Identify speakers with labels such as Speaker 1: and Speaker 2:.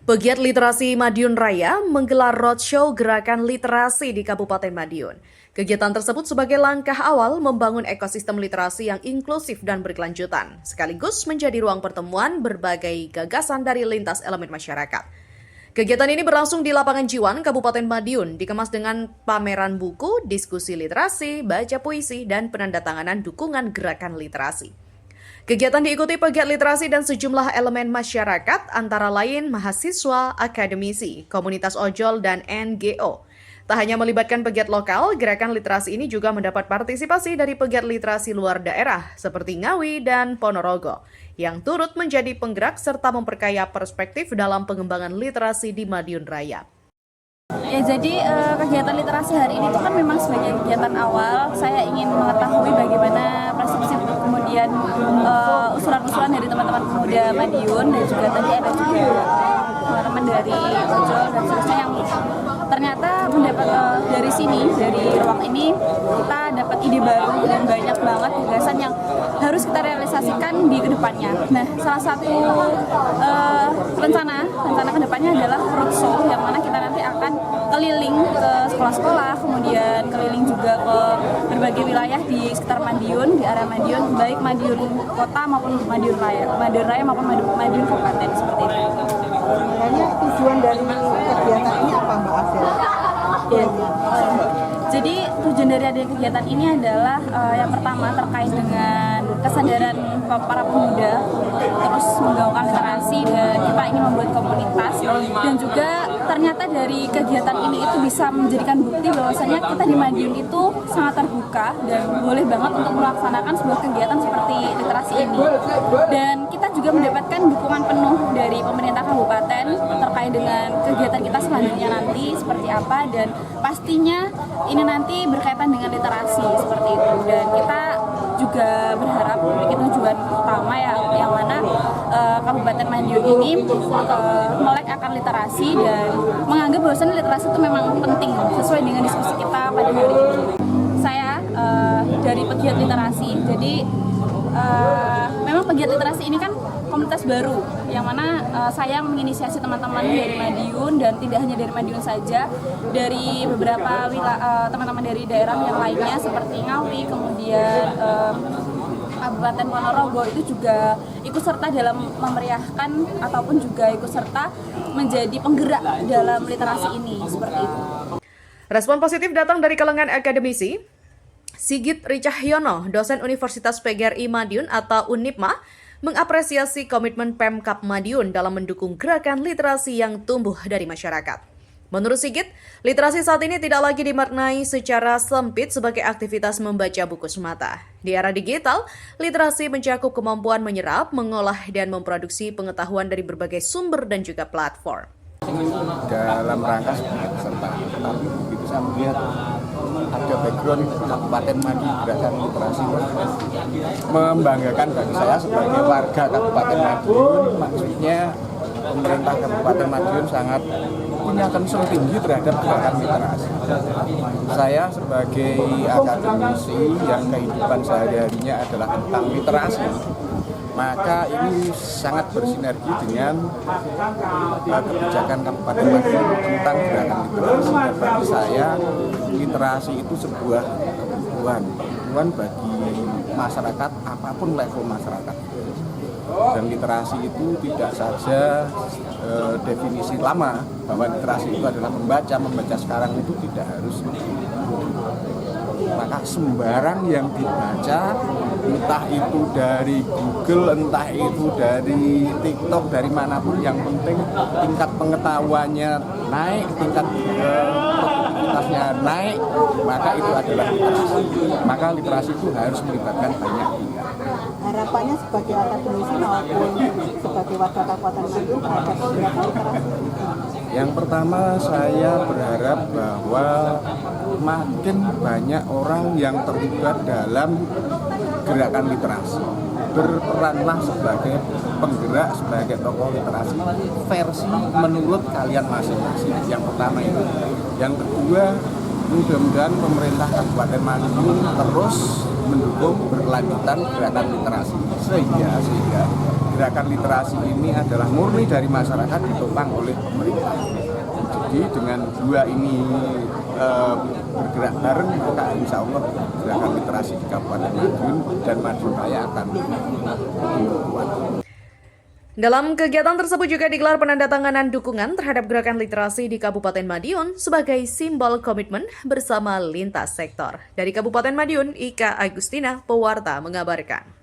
Speaker 1: Pegiat Literasi Madiun Raya menggelar roadshow gerakan literasi di Kabupaten Madiun. Kegiatan tersebut sebagai langkah awal membangun ekosistem literasi yang inklusif dan berkelanjutan, sekaligus menjadi ruang pertemuan berbagai gagasan dari lintas elemen masyarakat. Kegiatan ini berlangsung di Lapangan Jiwan, Kabupaten Madiun, dikemas dengan pameran buku, diskusi literasi, baca puisi, dan penandatanganan dukungan gerakan literasi. Kegiatan diikuti pegiat literasi dan sejumlah elemen masyarakat, antara lain mahasiswa, akademisi, komunitas ojol, dan NGO. Tak hanya melibatkan pegiat lokal, gerakan literasi ini juga mendapat partisipasi dari pegiat literasi luar daerah seperti Ngawi dan Ponorogo, yang turut menjadi penggerak serta memperkaya perspektif dalam pengembangan literasi di Madiun Raya.
Speaker 2: Ya, jadi kegiatan literasi hari ini itu kan memang sebagai kegiatan awal. Saya ingin mengetahui bagaimana persepsi kemudian usulan-usulan dari teman-teman pemuda Madiun, dan juga tadi ada juga teman-teman dari ojol dan seterusnya yang ternyata mendapat dari sini, dari ruang ini kita dapat ide baru dan banyak banget gagasan yang harus kita realisasikan di kedepannya. Nah, salah satu rencana kedepannya adalah roadshow, yang mana kita nanti akan keliling ke sekolah-sekolah, kemudian keliling juga ke berbagai wilayah di sekitar Madiun, di area Madiun, baik Madiun Kota maupun Madiun Raya maupun Madiun Kabupaten, seperti itu.
Speaker 3: Sebenarnya tujuan dari kegiatan ini apa, Mbak Adel?
Speaker 2: Ya. Jadi tujuan dari adanya kegiatan ini adalah yang pertama terkait dengan kesadaran para pemuda, terus menggaungkan literasi, dan kita ingin membuat komunitas, dan juga ternyata dari kegiatan ini itu bisa menjadikan bukti bahwasanya kita di Madiun itu sangat terbuka dan boleh banget untuk melaksanakan sebuah kegiatan seperti literasi ini. Dan kita juga mendapatkan dukungan penuh dari pemerintah kabupaten terkait dengan kegiatan kita selanjutnya nanti seperti apa, dan pastinya ini nanti berkaitan dengan literasi seperti itu. Dan kita juga berharap memiliki tujuan utama yang mana Kabupaten Madiun ini melek akan literasi dan menganggap bahwasannya literasi itu memang penting sesuai dengan diskusi kita pada hari ini. Saya dari pegiat literasi, jadi memang pegiat literasi ini kan komunitas baru, yang mana saya menginisiasi teman-teman dari Madiun, dan tidak hanya dari Madiun saja, dari beberapa teman-teman dari daerah yang lainnya seperti Ngawi, kemudian Kabupaten Ponorogo itu juga ikut serta dalam memeriahkan ataupun juga ikut serta menjadi penggerak dalam literasi ini, seperti itu.
Speaker 1: Respon positif datang dari kalangan akademisi. Sigit Ricahyono, dosen Universitas PGRI Madiun atau UNIPMA, mengapresiasi komitmen Pemkab Madiun dalam mendukung gerakan literasi yang tumbuh dari masyarakat. Menurut Sigit, literasi saat ini tidak lagi dimaknai secara sempit sebagai aktivitas membaca buku semata. Di era digital, literasi mencakup kemampuan menyerap, mengolah, dan memproduksi pengetahuan dari berbagai sumber dan juga platform.
Speaker 4: Dalam rangka sebagai peserta, tapi begitu saya melihat ada background Kabupaten Madiun gerakan literasi, membanggakan bagi saya sebagai warga Kabupaten Madiun. Maksudnya pemerintah Kabupaten Madiun sangat punya concern tinggi terhadap gerakan literasi. Saya sebagai akademisi yang kehidupan sehari-harinya adalah tentang literasi, maka ini sangat bersinergi dengan kebijakan Kabupaten Madiun tentang gerakan literasi. Dan bagi saya, literasi itu sebuah kebutuhan bagi masyarakat, apapun level masyarakat. Dan literasi itu tidak saja definisi lama bahwa literasi itu adalah membaca sekarang itu tidak harus. Maka sembarang yang dibaca, entah itu dari Google, entah itu dari TikTok, dari manapun, yang penting tingkat pengetahuannya naik, tingkat produktivitasnya naik, maka itu adalah literasi. Maka literasi itu harus melibatkan banyak pihak.
Speaker 3: Harapannya sebagai akademisi maupun sebagai warga Kabupaten Madiun terhadap gerakan literasi?
Speaker 4: Yang pertama, saya berharap bahwa makin banyak orang yang terlibat dalam gerakan literasi. Berperanlah sebagai penggerak, sebagai tokoh literasi versi menurut kalian masing-masing. Yang pertama itu. Yang kedua, mudah-mudahan pemerintah Kabupaten Madiun terus mendukung berkelanjutan gerakan literasi sehingga gerakan literasi ini adalah murni dari masyarakat ditopang oleh pemerintah. Jadi dengan dua ini bergerak bareng, maka insya Allah gerakan literasi di Kabupaten Madiun dan Madiun Raya akan kuat.
Speaker 1: Dalam kegiatan tersebut juga digelar penandatanganan dukungan terhadap gerakan literasi di Kabupaten Madiun sebagai simbol komitmen bersama lintas sektor. Dari Kabupaten Madiun, Ika Agustina, Pewarta mengabarkan.